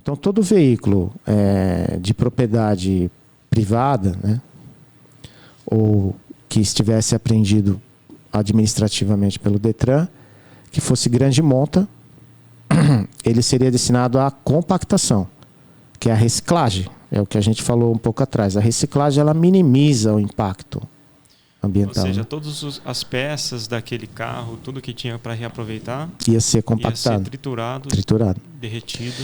Então, todo veículo de propriedade privada, né, ou que estivesse apreendido administrativamente pelo Detran, que fosse grande monta, ele seria destinado à compactação, que é a reciclagem. É o que a gente falou um pouco atrás. A reciclagem, ela minimiza o impacto ambiental. Ou seja, todas as peças daquele carro, tudo que tinha para reaproveitar, ia ser compactado. Ia ser triturado, derretido.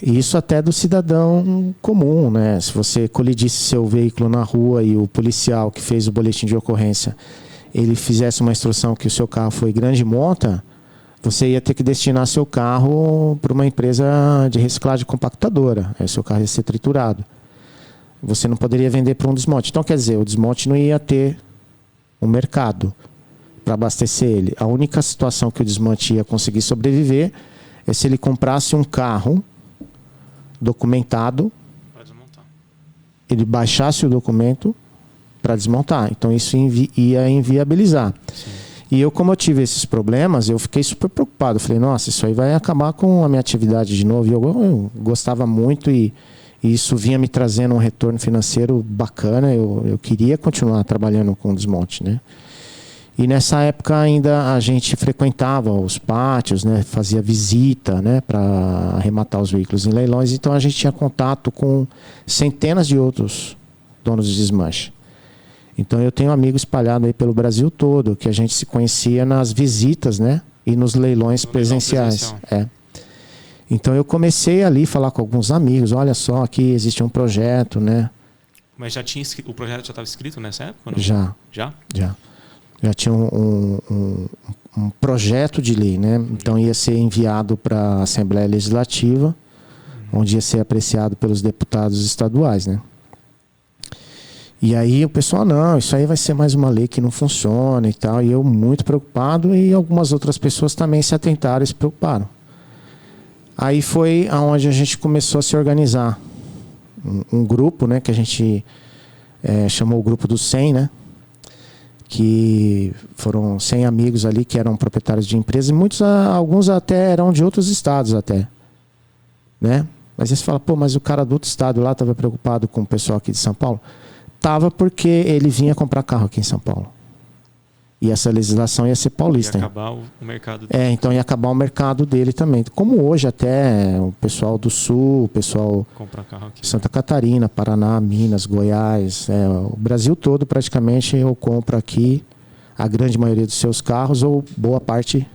E isso até do cidadão comum, né? Se você colidisse seu veículo na rua e o policial que fez o boletim de ocorrência, ele fizesse uma instrução que o seu carro foi grande monta, você ia ter que destinar seu carro para uma empresa de reciclagem compactadora. Aí o seu carro ia ser triturado. Você não poderia vender para um desmonte. Então, quer dizer, o desmonte não ia ter um mercado para abastecer ele. A única situação que o desmonte ia conseguir sobreviver é se ele comprasse um carro documentado, para desmontar. Ele baixasse o documento para desmontar. Então, isso ia inviabilizar. Sim. E eu, como eu tive esses problemas, eu fiquei super preocupado. Eu falei, nossa, isso aí vai acabar com a minha atividade de novo. E eu gostava muito e isso vinha me trazendo um retorno financeiro bacana. Eu queria continuar trabalhando com desmonte, né? E nessa época ainda a gente frequentava os pátios, né? Fazia visita, né? Para arrematar os veículos em leilões. Então a gente tinha contato com centenas de outros donos de desmanche. Então eu tenho amigos espalhados aí pelo Brasil todo, que a gente se conhecia nas visitas, né? E nos leilões presenciais. Então eu comecei ali a falar com alguns amigos, olha só, aqui existe um projeto, né? Mas o projeto já estava escrito nessa época? Ou não? Já. Já tinha um projeto de lei, né? Então ia ser enviado para a Assembleia Legislativa, onde ia ser apreciado pelos deputados estaduais, né? E aí o pessoal, não, isso aí vai ser mais uma lei que não funciona e tal. E eu muito preocupado e algumas outras pessoas também se atentaram e se preocuparam. Aí foi aonde a gente começou a se organizar. Um grupo, né, que a gente chamou o grupo dos 100, né? Que foram 100 amigos ali que eram proprietários de empresas. E alguns até eram de outros estados até, né? Mas aí você fala, pô, mas o cara do outro estado lá estava preocupado com o pessoal aqui de São Paulo? Tava porque ele vinha comprar carro aqui em São Paulo. E essa legislação ia ser paulista. Ia acabar o mercado dele. Então ia acabar o mercado dele também. Como hoje até o pessoal do Sul, o pessoal compra carro aqui, Santa Catarina, Paraná, Minas, Goiás, o Brasil todo praticamente eu compro aqui a grande maioria dos seus carros, ou boa parte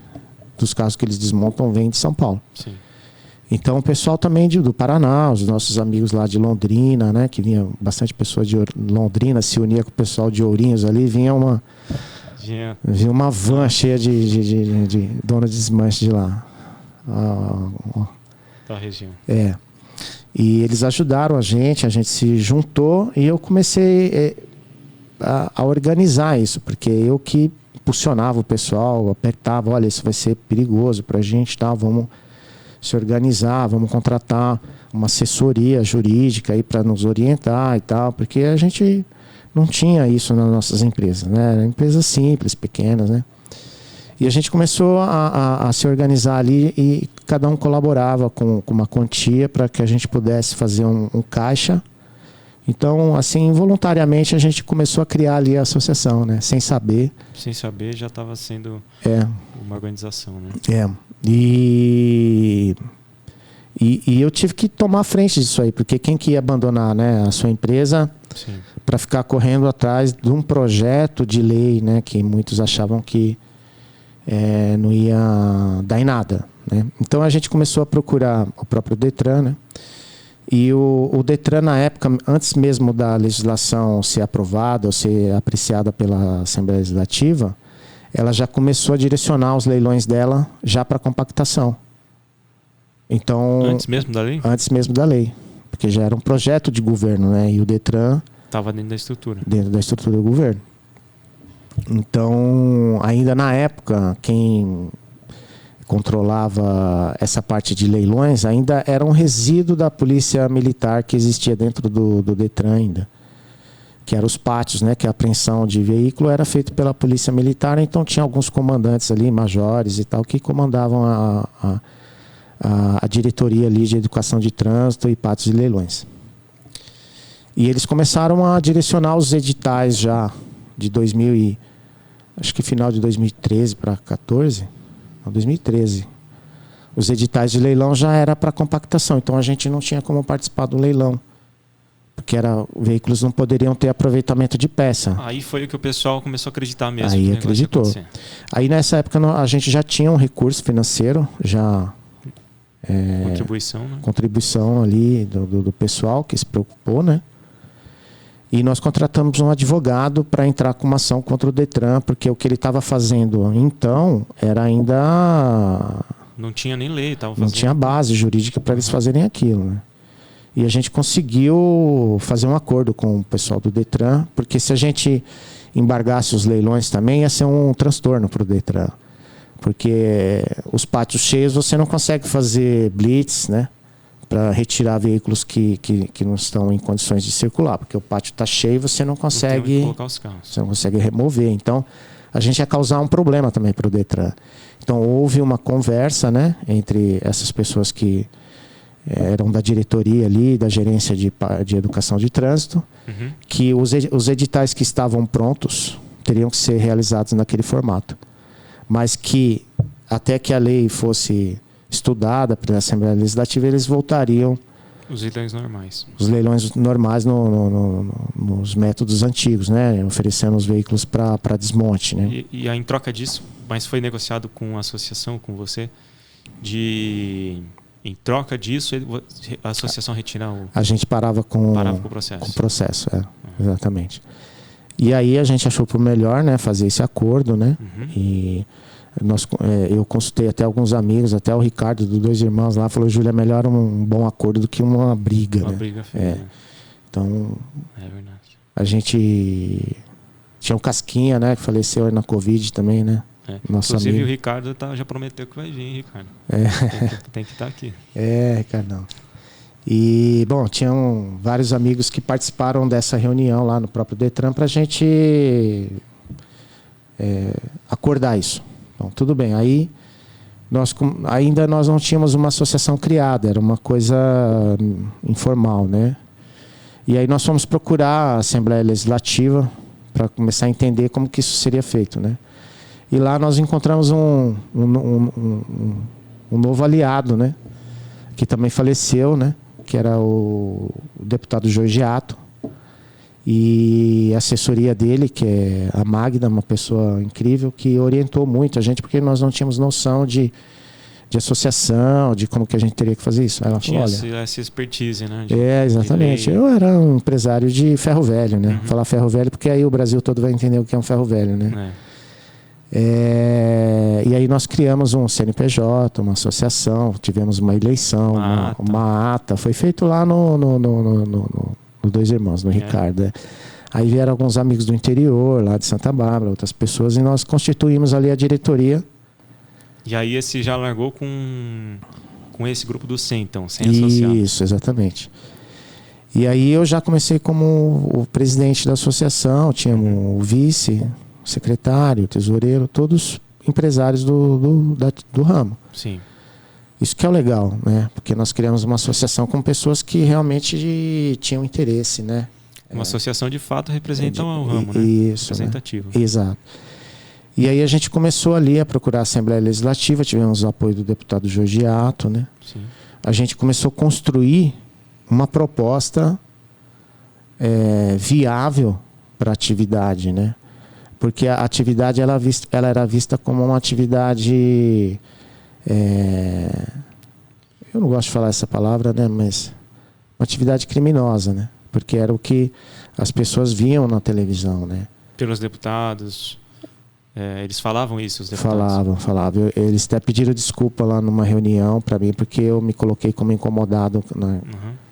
dos carros que eles desmontam vem de São Paulo. Sim. Então o pessoal também do Paraná, os nossos amigos lá de Londrina, né, que vinha bastante pessoas de Londrina, se unia com o pessoal de Ourinhos ali, vinha uma van cheia de dono de desmanche de lá. Da região. E eles ajudaram a gente se juntou e eu comecei a organizar isso, porque eu que impulsionava o pessoal, apertava, olha, isso vai ser perigoso pra gente, tá? Vamos se organizar, vamos contratar uma assessoria jurídica aí para nos orientar e tal, porque a gente não tinha isso nas nossas empresas, né? Eram empresas simples, pequenas, né? E a gente começou a se organizar ali e cada um colaborava com uma quantia para que a gente pudesse fazer um caixa. Então, assim, voluntariamente a gente começou a criar ali a associação, né? Sem saber. Sem saber, já estava sendo uma organização, né? E eu tive que tomar a frente disso aí, porque quem que ia abandonar, né, a sua empresa para ficar correndo atrás de um projeto de lei, né, que muitos achavam que não ia dar em nada, né? Então a gente começou a procurar o próprio Detran, né? E o Detran, na época, antes mesmo da legislação ser aprovada ou ser apreciada pela Assembleia Legislativa, ela já começou a direcionar os leilões dela já para compactação. Então, antes mesmo da lei? Antes mesmo da lei. Porque já era um projeto de governo, né? E o Detran estava dentro da estrutura. Dentro da estrutura do governo. Então, ainda na época, quem controlava essa parte de leilões ainda era um resíduo da polícia militar que existia dentro do Detran ainda. Que eram os pátios, né? Que a apreensão de veículo era feita pela polícia militar, então tinha alguns comandantes ali, majores e tal, que comandavam a diretoria ali de educação de trânsito e pátios de leilões. E eles começaram a direcionar os editais já de acho que final de 2013 para 2014, não, 2013. Os editais de leilão já era para compactação, então a gente não tinha como participar do leilão, porque veículos não poderiam ter aproveitamento de peça. Aí foi o que o pessoal começou a acreditar mesmo. Aí acreditou. Aí nessa época a gente já tinha um recurso financeiro, contribuição, né? Contribuição ali do pessoal que se preocupou, né? E nós contratamos um advogado para entrar com uma ação contra o Detran, porque o que ele estava fazendo então era ainda... Não tinha nem lei, estava fazendo. Não tinha base jurídica para eles fazerem aquilo, né? E a gente conseguiu fazer um acordo com o pessoal do Detran, porque se a gente embargasse os leilões também, ia ser um transtorno para o Detran. Porque os pátios cheios você não consegue fazer blitz, né? Para retirar veículos que não estão em condições de circular, porque o pátio está cheio e você não consegue colocar os carros. Você não consegue remover. Então, a gente ia causar um problema também para o Detran. Então, houve uma conversa, né, entre essas pessoas que eram da diretoria ali, da gerência de educação de trânsito, que os editais que estavam prontos teriam que ser realizados naquele formato. Mas que, até que a lei fosse estudada pela Assembleia Legislativa, eles voltariam os leilões normais. Os leilões normais nos métodos antigos, né? Oferecendo os veículos para desmonte, né? E aí, em troca disso, mas foi negociado com a associação, com você, em troca disso, a associação retirar o... A gente parava com o processo. Com o processo, exatamente. E aí a gente achou por melhor, né, fazer esse acordo, né? E eu consultei até alguns amigos, até o Ricardo, dos Dois Irmãos lá, falou: Júlio, é melhor um bom acordo do que uma briga. Uma né? briga feia. Então, é verdade. A gente tinha o Casquinha, né, que faleceu na Covid também, né? Inclusive amigo. O Ricardo já prometeu que vai vir, hein, Ricardo? Tem que estar aqui. Ricardão. E, bom, tinham vários amigos que participaram dessa reunião lá no próprio Detran para a gente acordar isso. Então, tudo bem. Aí, ainda nós não tínhamos uma associação criada, era uma coisa informal, né? E aí nós fomos procurar a Assembleia Legislativa para começar a entender como que isso seria feito, né? E lá nós encontramos um novo aliado, né? Que também faleceu, né? Que era o deputado Georgiato. E a assessoria dele, que é a Magda, uma pessoa incrível, que orientou muito a gente, porque nós não tínhamos noção de associação, de como que a gente teria que fazer isso. Ela falou, olha, essa expertise, né? Exatamente. Eu era um empresário de ferro velho, né? Vou falar ferro velho porque aí o Brasil todo vai entender o que é um ferro velho, né? E aí nós criamos um CNPJ, uma associação, tivemos uma eleição, uma ata. Foi feito lá no Dois Irmãos, no Ricardo. Aí vieram alguns amigos do interior, lá de Santa Bárbara, outras pessoas, e nós constituímos ali a diretoria. E aí esse já largou com esse grupo do 100, então, 100 associados. Isso, exatamente. E aí eu já comecei como o presidente da associação, tínhamos o vice, o secretário, o tesoureiro, todos empresários do ramo. Sim. Isso que é o legal, né? Porque nós criamos uma associação com pessoas que realmente tinham interesse, né? Uma associação de fato representa o ramo, né? Isso, representativo. Né? Exato. E aí a gente começou ali a procurar a Assembleia Legislativa, tivemos o apoio do deputado Georgiato, né? Sim. A gente começou a construir uma proposta viável para a atividade, né? Porque a atividade ela era vista como uma atividade... eu não gosto de falar essa palavra, né? Mas uma atividade criminosa, né? Porque era o que as pessoas viam na televisão, né? Pelos deputados... eles falavam isso, os deputados? Falavam. Eles até pediram desculpa lá numa reunião para mim, porque eu me coloquei como incomodado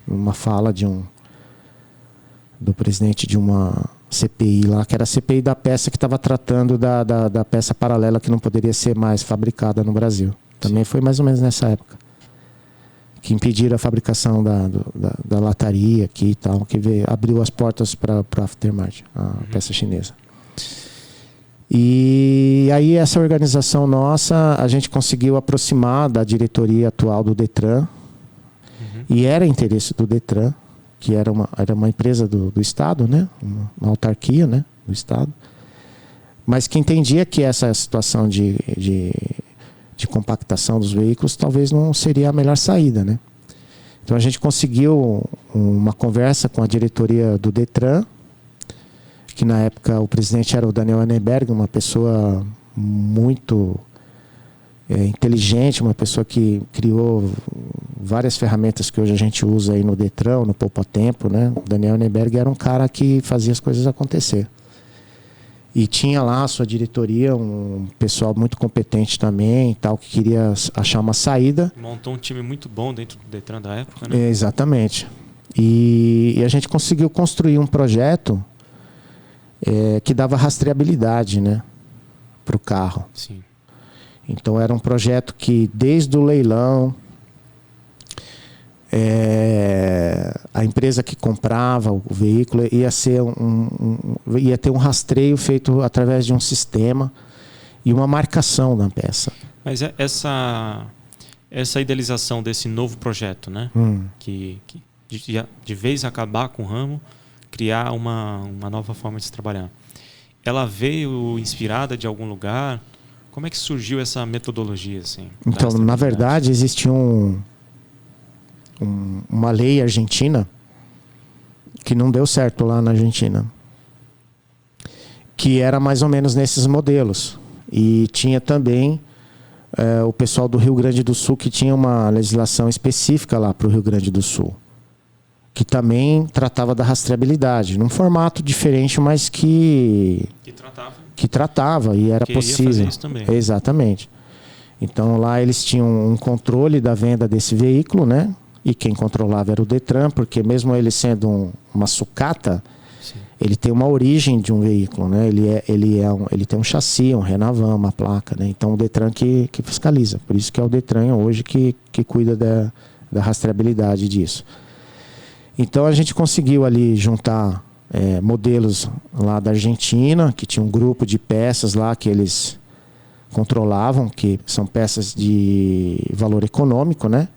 numa fala do presidente de uma CPI lá, que era a CPI da peça que estava tratando da peça paralela que não poderia ser mais fabricada no Brasil. Também foi mais ou menos nessa época. Que impediram a fabricação da lataria aqui e tal, que abriu as portas para a aftermarket, a peça chinesa. E aí essa organização nossa, a gente conseguiu aproximar da diretoria atual do Detran, e era interesse do Detran, que era uma empresa do Estado, né? Uma autarquia, né? Do Estado, mas que entendia que essa situação de compactação dos veículos talvez não seria a melhor saída, né? Então a gente conseguiu uma conversa com a diretoria do Detran, que na época o presidente era o Daniel Anneberg, uma pessoa muito inteligente, uma pessoa que criou várias ferramentas que hoje a gente usa aí no Detran, no Poupa Tempo, né? O Daniel Anneberg era um cara que fazia as coisas acontecer. E tinha lá a sua diretoria, um pessoal muito competente também, tal, que queria achar uma saída. Montou um time muito bom dentro do Detran da época, né? Exatamente. E a gente conseguiu construir um projeto que dava rastreabilidade, né, para o carro. Sim. Então era um projeto que desde o leilão, a empresa que comprava o veículo ia ter um rastreio feito através de um sistema e uma marcação da peça. Mas essa idealização desse novo projeto, né, que de vez acabar com o ramo, criar uma nova forma de se trabalhar, ela veio inspirada de algum lugar? Como é que surgiu essa metodologia, assim? Então, na verdade, existia uma lei argentina que não deu certo lá na Argentina, que era mais ou menos nesses modelos. E tinha também o pessoal do Rio Grande do Sul, que tinha uma legislação específica lá para o Rio Grande do Sul, que também tratava da rastreabilidade, num formato diferente, mas que tratava e era possível. Fazer isso também. Exatamente. Então lá eles tinham um controle da venda desse veículo, né? E quem controlava era o Detran, porque mesmo ele sendo uma sucata, sim, ele tem uma origem de um veículo, né? Ele tem um chassi, um Renavan, uma placa, né? Então o Detran que fiscaliza. Por isso que é o Detran hoje que cuida da rastreabilidade disso. Então a gente conseguiu ali juntar modelos lá da Argentina, que tinha um grupo de peças lá que eles controlavam, que são peças de valor econômico, né?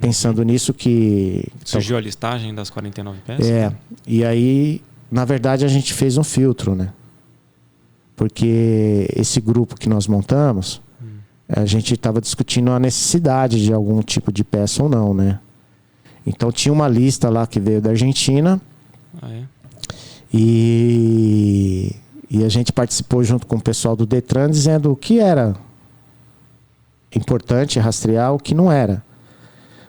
Pensando nisso que... Surgiu a listagem das 49 peças? E aí, na verdade, a gente fez um filtro, né? Porque esse grupo que nós montamos, a gente estava discutindo a necessidade de algum tipo de peça ou não, né? Então tinha uma lista lá que veio da Argentina. E a gente participou junto com o pessoal do Detran, dizendo o que era importante rastrear, o que não era.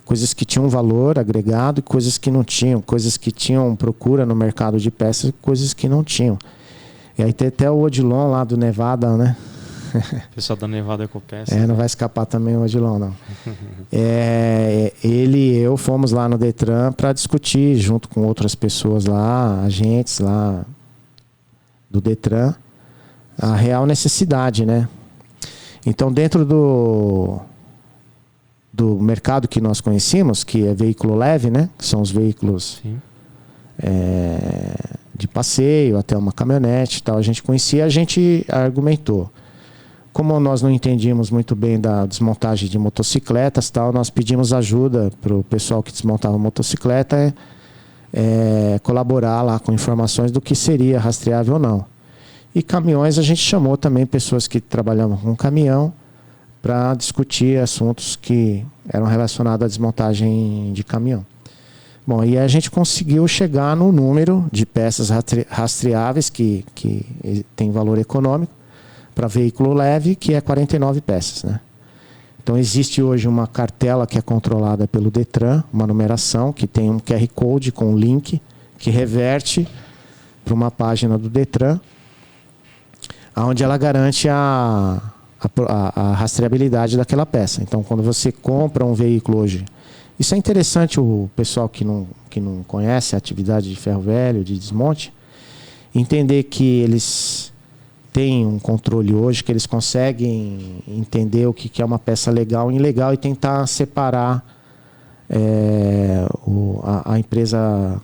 Coisas que tinham valor agregado e coisas que não tinham. Coisas que tinham procura no mercado de peças e coisas que não tinham. E aí tem até o Odilon lá do Nevada, né? O pessoal da Nevada Ecopeça. Não vai escapar também o Odilon, não. Ele e eu fomos lá no Detran para discutir, junto com outras pessoas lá, agentes lá do Detran, a real necessidade, né? Então, dentro do mercado que nós conhecemos, que é veículo leve, né? Que são os veículos de passeio, até uma caminhonete e tal, a gente conhecia, a gente argumentou. Como nós não entendíamos muito bem da desmontagem de motocicletas, tal, nós pedimos ajuda para o pessoal que desmontava motocicleta colaborar lá com informações do que seria rastreável ou não. E caminhões, a gente chamou também pessoas que trabalhavam com caminhão para discutir assuntos que eram relacionados à desmontagem de caminhão. Bom, e a gente conseguiu chegar no número de peças rastreáveis que tem valor econômico para veículo leve, que é 49 peças, né? Então existe hoje uma cartela que é controlada pelo Detran, uma numeração que tem um QR Code com um link que reverte para uma página do Detran, onde ela garante a rastreabilidade daquela peça. Então, quando você compra um veículo hoje, isso é interessante o pessoal que não conhece a atividade de ferro velho, de desmonte, entender que eles têm um controle hoje, que eles conseguem entender o que é uma peça legal e ilegal e tentar separar a empresa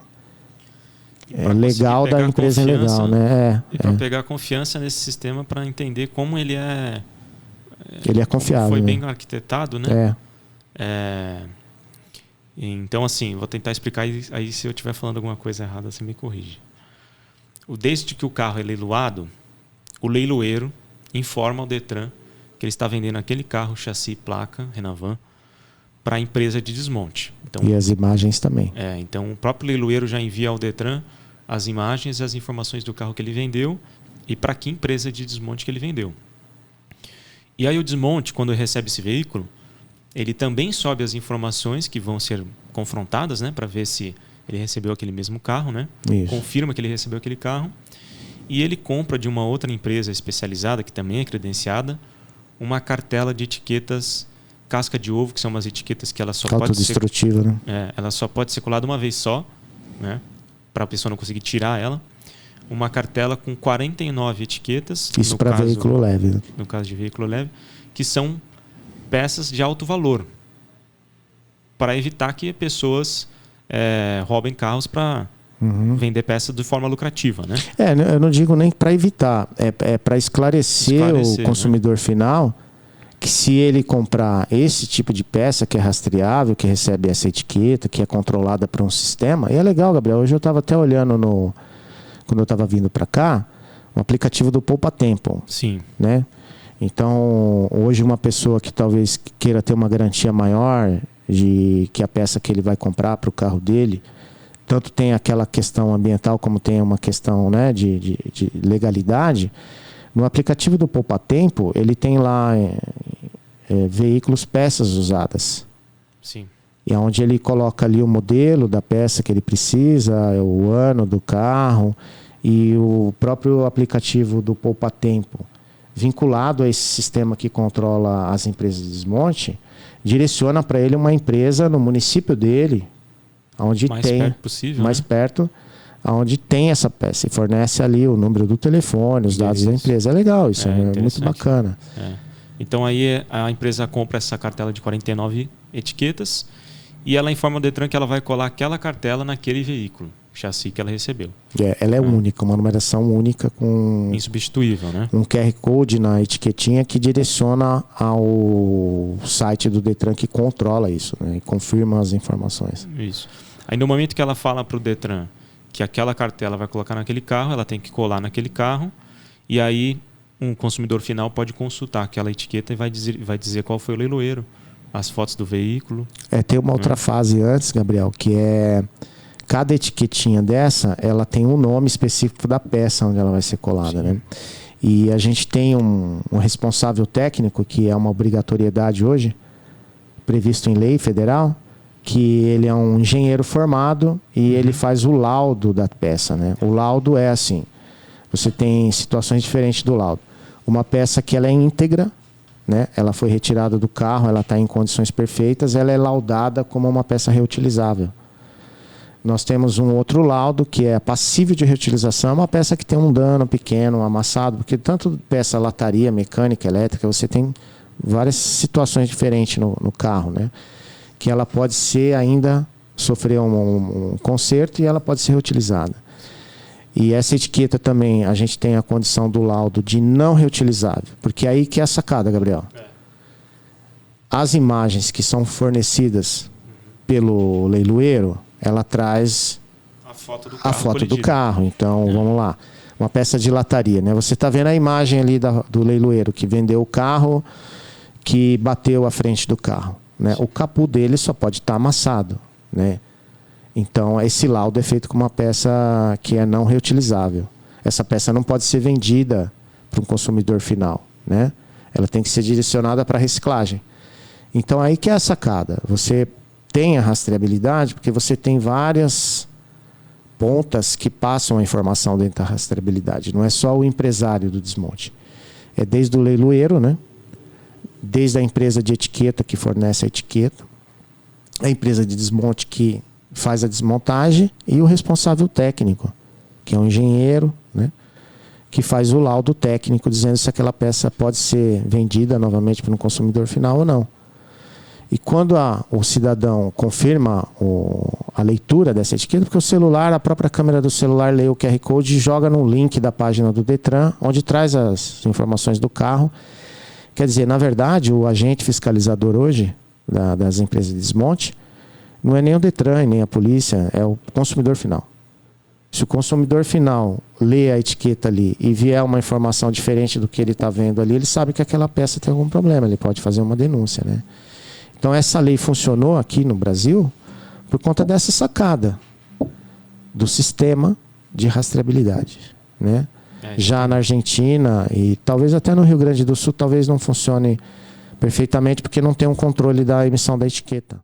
legal da empresa legal, né? E para pegar confiança nesse sistema para entender como ele é. Ele é confiável. Foi bem arquitetado, né? É. Então, assim, vou tentar explicar aí se eu estiver falando alguma coisa errada, você me corrige. Desde que o carro é leiloado, o leiloeiro informa ao Detran que ele está vendendo aquele carro, chassi, placa, Renavan, para a empresa de desmonte. Então, e as imagens também. Então, o próprio leiloeiro já envia ao Detran as imagens e as informações do carro que ele vendeu e para que empresa de desmonte que ele vendeu. E aí o desmonte, quando recebe esse veículo, ele também sobe as informações que vão ser confrontadas, né, para ver se ele recebeu aquele mesmo carro, né? Confirma que ele recebeu aquele carro. E ele compra de uma outra empresa especializada, que também é credenciada, uma cartela de etiquetas casca de ovo, que são umas etiquetas que ela só pode ser... Autodestrutiva, né? Ela só pode ser colada uma vez só, né? Para a pessoa não conseguir tirar ela. Uma cartela com 49 etiquetas. Isso para veículo leve. Né? No caso de veículo leve, que são peças de alto valor, para evitar que pessoas roubem carros para vender peças de forma lucrativa, né? Eu não digo nem para evitar, é para esclarecer o consumidor, né, final, que se ele comprar esse tipo de peça que é rastreável, que recebe essa etiqueta, que é controlada por um sistema, e é legal, Gabriel, hoje eu estava até olhando quando eu estava vindo para cá, um aplicativo do Poupa Tempo. Sim. Né? Então, hoje uma pessoa que talvez queira ter uma garantia maior de que a peça que ele vai comprar para o carro dele, tanto tem aquela questão ambiental como tem uma questão, né, de legalidade, no aplicativo do Poupa Tempo, ele tem lá veículos, peças usadas. Sim. E onde ele coloca ali o modelo da peça que ele precisa, o ano do carro, e o próprio aplicativo do Poupa Tempo, vinculado a esse sistema que controla as empresas de desmonte, direciona para ele uma empresa no município dele, onde mais tem perto possível, mais né? perto, onde tem essa peça, e fornece ali o número do telefone, os dados da empresa. É legal, isso é muito bacana. Então aí a empresa compra essa cartela de 49 etiquetas e ela informa o Detran que ela vai colar aquela cartela naquele veículo, chassi que ela recebeu. Ela é única, uma numeração única com... insubstituível, né? Um QR Code na etiquetinha que direciona ao site do Detran que controla isso, né? E confirma as informações. Isso. Aí no momento que ela fala para o Detran que aquela cartela vai colocar naquele carro, ela tem que colar naquele carro e aí um consumidor final pode consultar aquela etiqueta e vai dizer qual foi o leiloeiro, as fotos do veículo. Tem uma outra fase antes, Gabriel, que é cada etiquetinha dessa, ela tem um nome específico da peça onde ela vai ser colada, né? E a gente tem um responsável técnico, que é uma obrigatoriedade hoje, previsto em lei federal, que ele é um engenheiro formado e ele faz o laudo da peça, né? O laudo é assim, você tem situações diferentes do laudo. Uma peça que ela é íntegra, né? Ela foi retirada do carro, ela está em condições perfeitas, ela é laudada como uma peça reutilizável. Nós temos um outro laudo que é passível de reutilização, uma peça que tem um dano pequeno, um amassado, porque tanto peça lataria, mecânica, elétrica, você tem várias situações diferentes no carro, né? Que ela pode ser ainda, sofrer um conserto e ela pode ser reutilizada. E essa etiqueta também, a gente tem a condição do laudo de não reutilizável, porque aí que é a sacada, Gabriel. As imagens que são fornecidas pelo leiloeiro, ela traz a foto do carro. Então, vamos lá. Uma peça de lataria, né? Você está vendo a imagem ali do leiloeiro que vendeu o carro, que bateu a frente do carro, né? O capô dele só pode estar amassado, né? Então, esse laudo é feito com uma peça que é não reutilizável. Essa peça não pode ser vendida para um consumidor final, né? Ela tem que ser direcionada para reciclagem. Então, aí que é a sacada. Você tem a rastreabilidade porque você tem várias pontas que passam a informação dentro da rastreabilidade. Não é só o empresário do desmonte. É desde o leiloeiro, né? Desde a empresa de etiqueta que fornece a etiqueta, a empresa de desmonte que faz a desmontagem e o responsável técnico, que é um engenheiro, né? Que faz o laudo técnico dizendo se aquela peça pode ser vendida novamente para um consumidor final ou não. E quando o cidadão confirma a leitura dessa etiqueta, porque o celular, a própria câmera do celular lê o QR Code e joga no link da página do Detran, onde traz as informações do carro. Quer dizer, na verdade, o agente fiscalizador hoje, das empresas de desmonte, não é nem o Detran, nem a polícia, é o consumidor final. Se o consumidor final lê a etiqueta ali e vier uma informação diferente do que ele está vendo ali, ele sabe que aquela peça tem algum problema, ele pode fazer uma denúncia, né? Então essa lei funcionou aqui no Brasil por conta dessa sacada do sistema de rastreabilidade, né? Já na Argentina e talvez até no Rio Grande do Sul talvez não funcione perfeitamente porque não tem um controle da emissão da etiqueta.